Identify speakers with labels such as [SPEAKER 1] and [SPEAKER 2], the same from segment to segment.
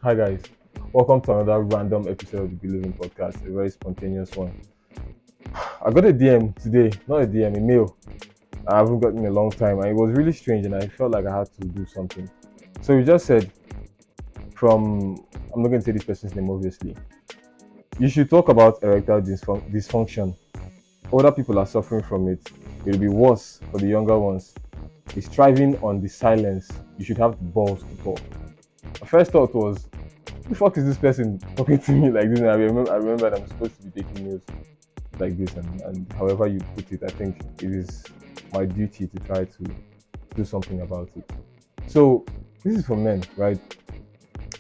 [SPEAKER 1] Hi guys, welcome to another random episode of the Be Living Podcast, a very spontaneous one. I got a DM today, not a DM, a mail. I haven't gotten in a long time, and it was really strange, and I felt like I had to do something. So he just said, I'm not going to say this person's name obviously. You should talk about erectile dysfunction. Older people are suffering from it. It'll be worse for the younger ones. He's thriving on the silence. You should have the balls to talk. My first thought was, the fuck is this person talking to me like this? And I remember that I'm supposed to be taking news like this, and however you put it, I think it is my duty to try to do something about it. So this is for men, right?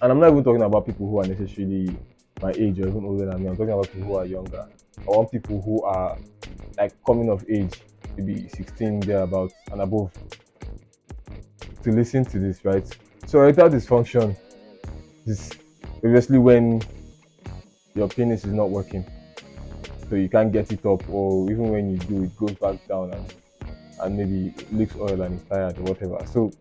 [SPEAKER 1] And I'm not even talking about people who are necessarily my age or even older than me. I'm talking about people who are younger. I want people who are like coming of age, maybe 16 thereabouts and above, to listen to this, right? So erectile dysfunction is obviously when your penis is not working, so you can't get it up, or even when you do, it goes back down and maybe leaks oil and is tired or whatever. So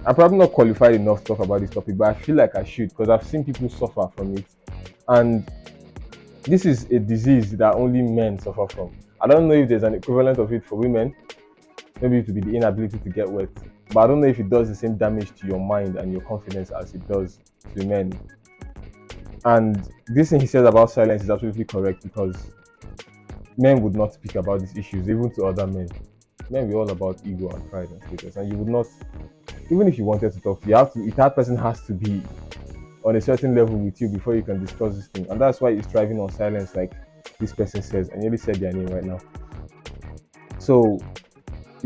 [SPEAKER 1] I'm probably not qualified enough to talk about this topic, but I feel like I should because I've seen people suffer from it, and this is a disease that only men suffer from. I don't know if there's an equivalent of it for women. Maybe it would be the inability to get wet, but I don't know if it does the same damage to your mind and your confidence as it does to men. And this thing he says about silence is absolutely correct, because men would not speak about these issues even to other men. Men be all about ego and pride and status, and you would not, even if you wanted to talk, that person has to be on a certain level with you before you can discuss this thing. And that's why he's thriving on silence, like this person says. I nearly said their name right now. So,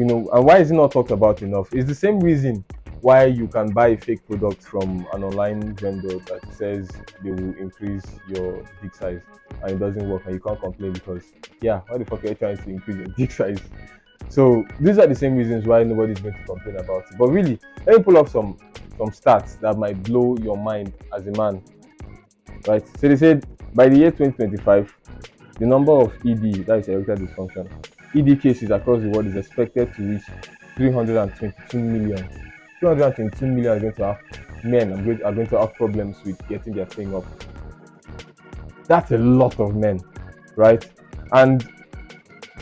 [SPEAKER 1] and why is it not talked about enough? It's the same reason why you can buy a fake product from an online vendor that says they will increase your dick size and it doesn't work, and you can't complain because, why the fuck are you trying to increase your dick size? So these are the same reasons why nobody's going to complain about it. But really, let me pull up some stats that might blow your mind as a man, right? So they said by the year 2025, the number of ED, that is erectile dysfunction, ED cases across the world is expected to reach 322 million. 322 million are going to have men are going to have problems with getting their thing up. That's a lot of men, right? And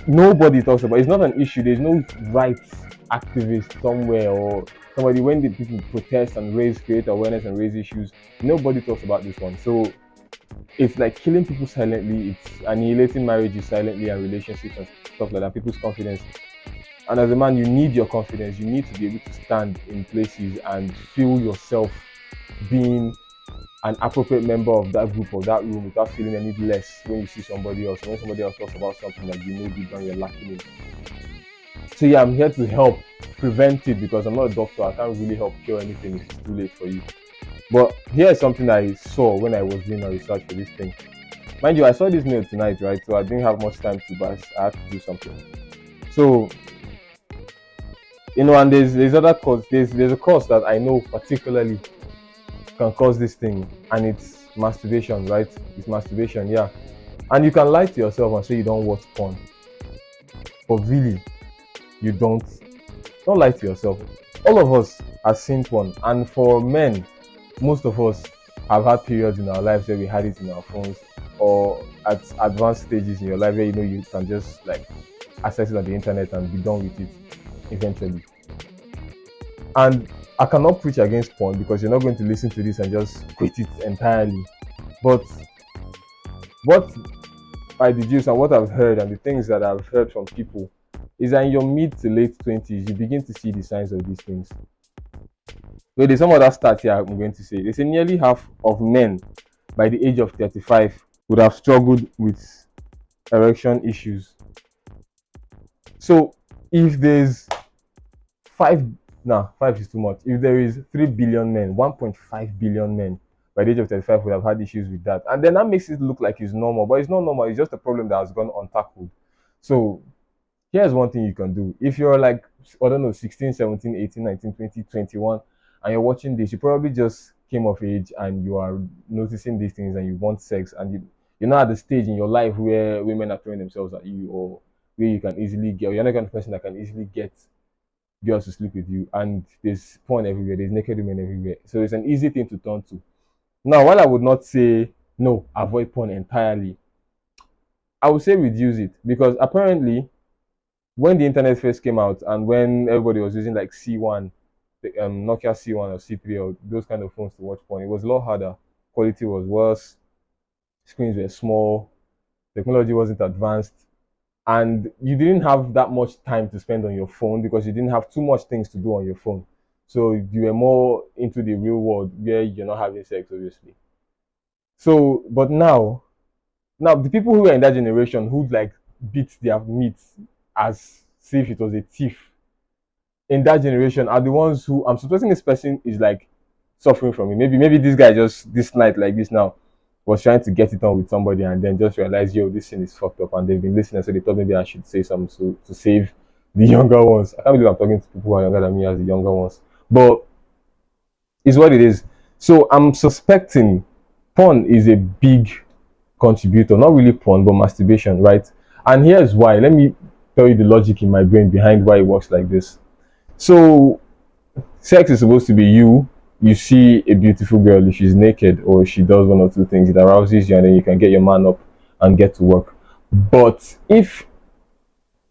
[SPEAKER 1] nobody talks about it. It's not an issue. There's no rights activist somewhere or somebody, when the people protest and create awareness and raise issues, nobody talks about this one. So it's like killing people silently. It's annihilating marriages silently and relationships and stuff like that, people's confidence. And as a man, you need your confidence. You need to be able to stand in places and feel yourself being an appropriate member of that group or that room without feeling any less when you see somebody else. When somebody else talks about something that you know deep down you're lacking in. So I'm here to help prevent it, because I'm not a doctor. I can't really help cure anything if it's too late for you. But here's something I saw when I was doing a research for this thing. Mind you, I saw this mail tonight, right? So I didn't have much time to, but I had to do something. So, and there's other cause. There's a cause that I know particularly can cause this thing, and it's masturbation, right? It's masturbation, yeah. And you can lie to yourself and say you don't watch porn, but really, you don't lie to yourself. All of us have seen porn, and for men, most of us have had periods in our lives where we had it in our phones, or at advanced stages in your life where you can just like access it on the internet and be done with it eventually. And I cannot preach against porn, because you're not going to listen to this and just quit it entirely. But what I deduce and what I've heard and the things that I've heard from people is that in your mid to late 20s, you begin to see the signs of these things. So there's some other stats here I'm going to say. They say nearly half of men by the age of 35 would have struggled with erection issues. So if there's 5 is too much. If there is 3 billion men, 1.5 billion men by the age of 35 would have had issues with that. And then that makes it look like it's normal, but it's not normal. It's just a problem that has gone untackled. So here's one thing you can do. If you're like, I don't know, 16, 17, 18, 19, 20, 21, and you're watching this, you probably just came of age and you are noticing these things and you want sex, and you're not at the stage in your life where women are throwing themselves at you, or where you can easily get, or you're not the kind of person that can easily get girls to sleep with you, and there's porn everywhere, there's naked women everywhere. So it's an easy thing to turn to. Now, while I would not say no, avoid porn entirely, I would say reduce it, because apparently when the internet first came out and when everybody was using like C1, Nokia C1 or C3 or those kind of phones to watch porn, it was a lot harder. Quality was worse, screens were small, technology wasn't advanced, and you didn't have that much time to spend on your phone because you didn't have too much things to do on your phone. So you were more into the real world where you're not having sex, obviously. So, but now the people who were in that generation who like beat their meat as if it was a thief in that generation are the ones who, I'm supposing this person is like suffering from it. Maybe this guy just this night like this now was trying to get it on with somebody and then just realized, yo, this thing is fucked up, and they've been listening, so they thought maybe I should say something to save the younger ones. I can't believe I'm talking to people who are younger than me as the younger ones. But it's what it is. So I'm suspecting porn is a big contributor, not really porn, but masturbation, right? And here's why. Let me tell you the logic in my brain behind why it works like this. So, sex is supposed to be you see a beautiful girl, if she's naked or she does one or two things, it arouses you, and then you can get your man up and get to work. But if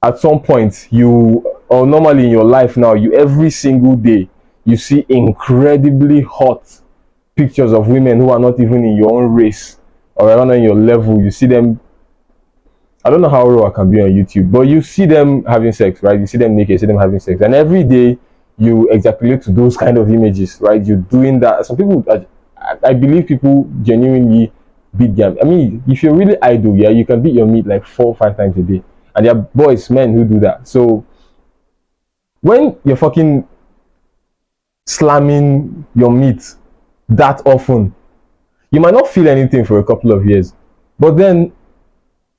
[SPEAKER 1] at some point or normally in your life now, you every single day, you see incredibly hot pictures of women who are not even in your own race or around on your level, you see them, I don't know how raw I can be on YouTube, but you see them having sex, right? You see them naked, you see them having sex, and every day you ejaculate to those kind of images, right? You're doing that. Some people, I believe people genuinely beat them. I mean, if you're really idle, yeah, you can beat your meat like 4 or 5 times a day, and there are boys, men who do that. So when you're fucking slamming your meat that often, you might not feel anything for a couple of years, but then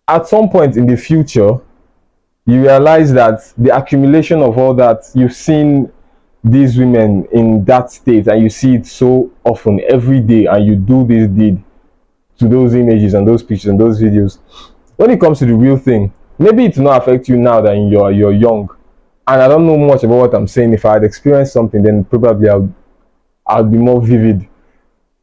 [SPEAKER 1] at some point in the future, you realize that the accumulation of all that, you've seen these women in that state and you see it so often every day, and you do this deed to those images and those pictures and those videos. When it comes to the real thing, maybe it will not affect you now that you're young, and I don't know much about what I'm saying. If I had experienced something, then probably I'll be more vivid.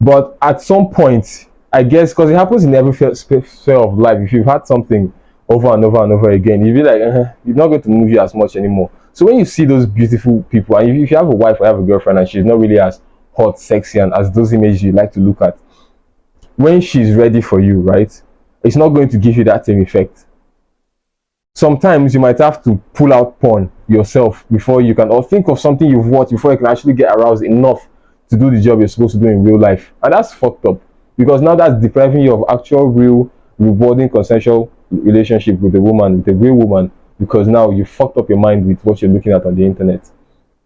[SPEAKER 1] But at some point, I guess, because it happens in every sphere of life, if you've had something over and over and over again, you'll be like, you're not going to move you as much anymore. So when you see those beautiful people, and if you have a wife or have a girlfriend and she's not really as hot, sexy, and as those images you like to look at, when she's ready for you, right, it's not going to give you that same effect. Sometimes you might have to pull out porn yourself before you can, or think of something you've watched before you can actually get aroused enough to do the job you're supposed to do in real life. And that's fucked up, because now that's depriving you of actual, real, rewarding, consensual relationship with a woman, with a real woman, because now you fucked up your mind with what you're looking at on the internet.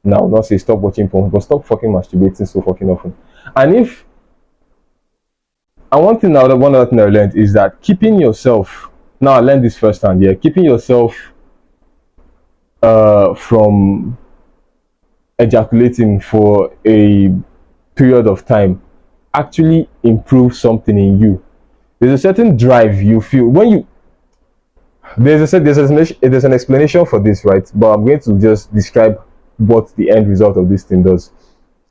[SPEAKER 1] Now, not say stop watching porn, but stop fucking masturbating so fucking often. And one other thing I learned is that keeping yourself, now I learned this firsthand, yeah, keeping yourself from ejaculating for a period of time actually improves something in you. There's a certain drive you feel when you, there's an explanation for this, right? But I'm going to just describe what the end result of this thing does.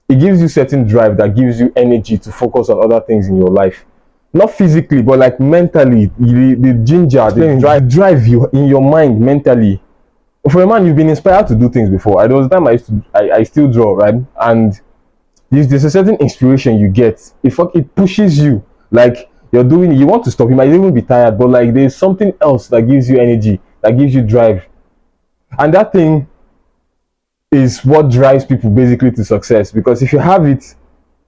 [SPEAKER 1] It gives you certain drive that gives you energy to focus on other things in your life, not physically, but like mentally. The ginger, the drive you in your mind mentally. For a man, you've been inspired to do things before. There was a time I still draw, right? And there's a certain inspiration you get. It pushes you, like you're doing it, you want to stop, you might even be tired, but like there's something else that gives you energy, that gives you drive. And that thing is what drives people basically to success, because if you have it,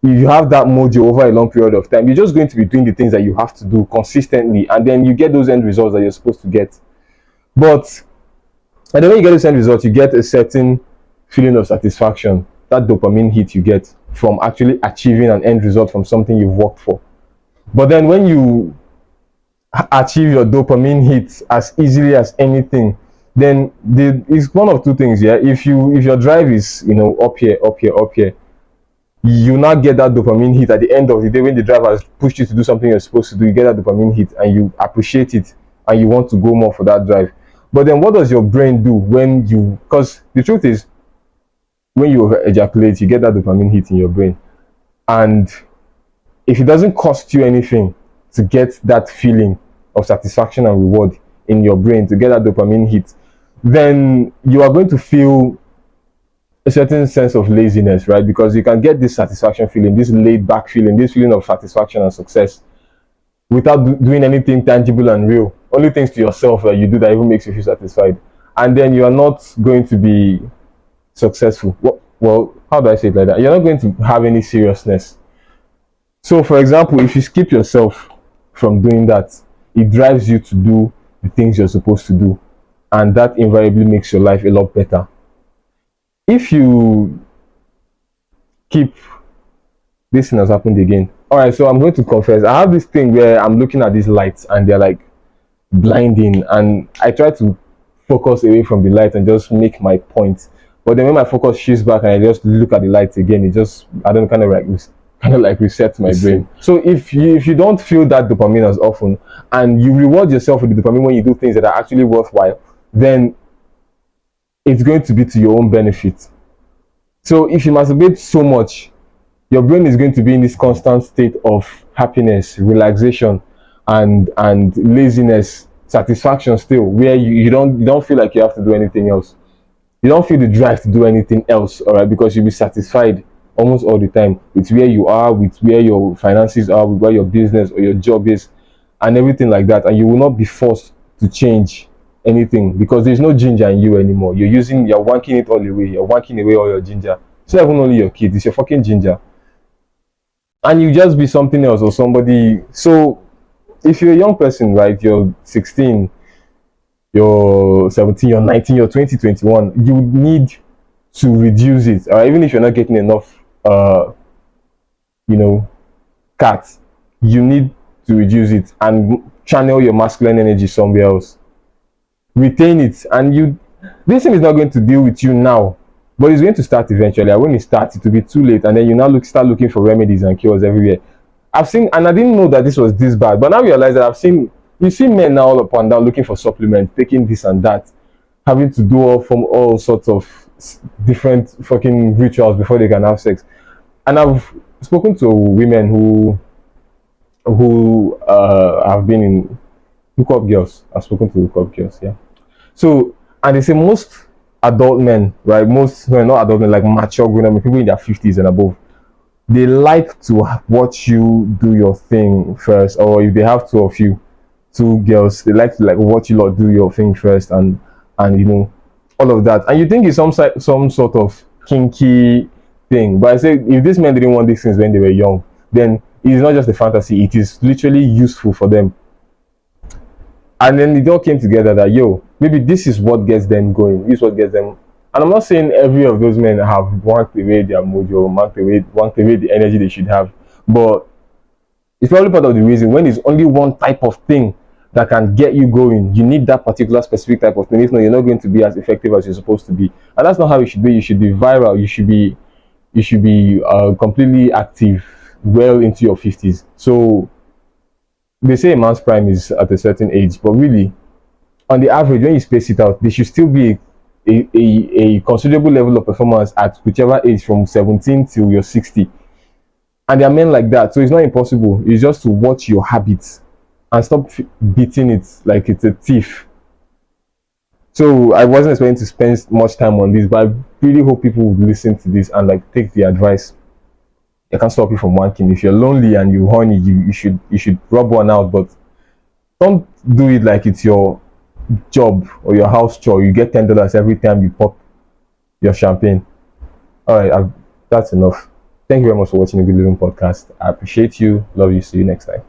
[SPEAKER 1] if you have that mojo over a long period of time, you're just going to be doing the things that you have to do consistently, and then you get those end results that you're supposed to get. And then when you get those end results, you get a certain feeling of satisfaction, that dopamine hit you get from actually achieving an end result from something you've worked for. But then when you achieve your dopamine hit as easily as anything, then it's one of two things, yeah. If your drive is, up here, you now get that dopamine hit at the end of the day when the drive has pushed you to do something you're supposed to do. You get that dopamine hit and you appreciate it and you want to go more for that drive. But then what does your brain do when because the truth is, when you ejaculate, you get that dopamine hit in your brain. And if it doesn't cost you anything to get that feeling of satisfaction and reward in your brain, to get that dopamine hit, then you are going to feel a certain sense of laziness, right? Because you can get this satisfaction feeling, this laid back feeling, this feeling of satisfaction and success without doing anything tangible and real. Only things to yourself that you do that even makes you feel satisfied. And then you are not going to be successful. Well, how do I say it like that? You're not going to have any seriousness. So, for example, if you skip yourself from doing that, it drives you to do the things you're supposed to do. And that invariably makes your life a lot better. If you keep, this thing has happened again. All right, so I'm going to confess. I have this thing where I'm looking at these lights and they're like blinding, and I try to focus away from the light and just make my point. But then when my focus shifts back and I just look at the lights again, it just, I don't kind of like reset my brain. So if you don't feel that dopamine as often, and you reward yourself with the dopamine when you do things that are actually worthwhile, then it's going to be to your own benefit. So if you masturbate so much, your brain is going to be in this constant state of happiness, relaxation, and laziness, satisfaction still, where you don't feel like you have to do anything else. You don't feel the drive to do anything else, all right, because you'll be satisfied almost all the time with where you are, with where your finances are, with where your business or your job is, and everything like that. And you will not be forced to change anything because there's no ginger in you anymore. You're wanking it all away. You're wanking away all your ginger. It's not even only your kids, it's your fucking ginger. And you just be something else or somebody. So if you're a young person, right, you're 16, you're 17, you're 19, you're 20, 21, you need to reduce it. Even if you're not getting enough cats, you need to reduce it and channel your masculine energy somewhere else. Retain it, and this thing is not going to deal with you now, but it's going to start eventually. And when it starts, it will be too late, and then you now start looking for remedies and cures everywhere. I've seen, and I didn't know that this was this bad, but now I realize that you see men now all up and down looking for supplements, taking this and that, having to do all sorts of different fucking rituals before they can have sex. And I've spoken to women who have been in hookup girls. I've spoken to hookup girls, yeah. So, and they say most adult men, right? Not adult men, like mature grown men, people in their 50s and above, they like to watch you do your thing first, or if they have two girls, they like to watch you lot do your thing first, and all of that. And you think it's some sort of kinky thing, but I say if these men didn't want these things when they were young, then it's not just a fantasy, it is literally useful for them. And then it all came together that maybe this is what gets them going, this is what gets them. And I'm not saying every of those men have wanked away their mojo, wanked away the energy they should have, but it's probably part of the reason. When there's only one type of thing that can get you going, you need that particular specific type of thing. If not, you're not going to be as effective as you're supposed to be. And that's not how it should be. You should be viral. You should be completely active well into your 50s. So they say a man's prime is at a certain age, but really, on the average, when you space it out, there should still be a considerable level of performance at whichever age from 17 till you're 60. And there are men like that, so it's not impossible. It's just to watch your habits and stop beating it like it's a thief. So I wasn't expecting to spend much time on this, but I really hope people would listen to this and take the advice. It can't stop you from wanking. If you're lonely and you're horny, you should rub one out, but don't do it like it's your job or your house chore. You get $10 every time you pop your champagne. All right, that's enough. Thank you very much for watching the Good Living Podcast. I appreciate you. Love you. See you next time.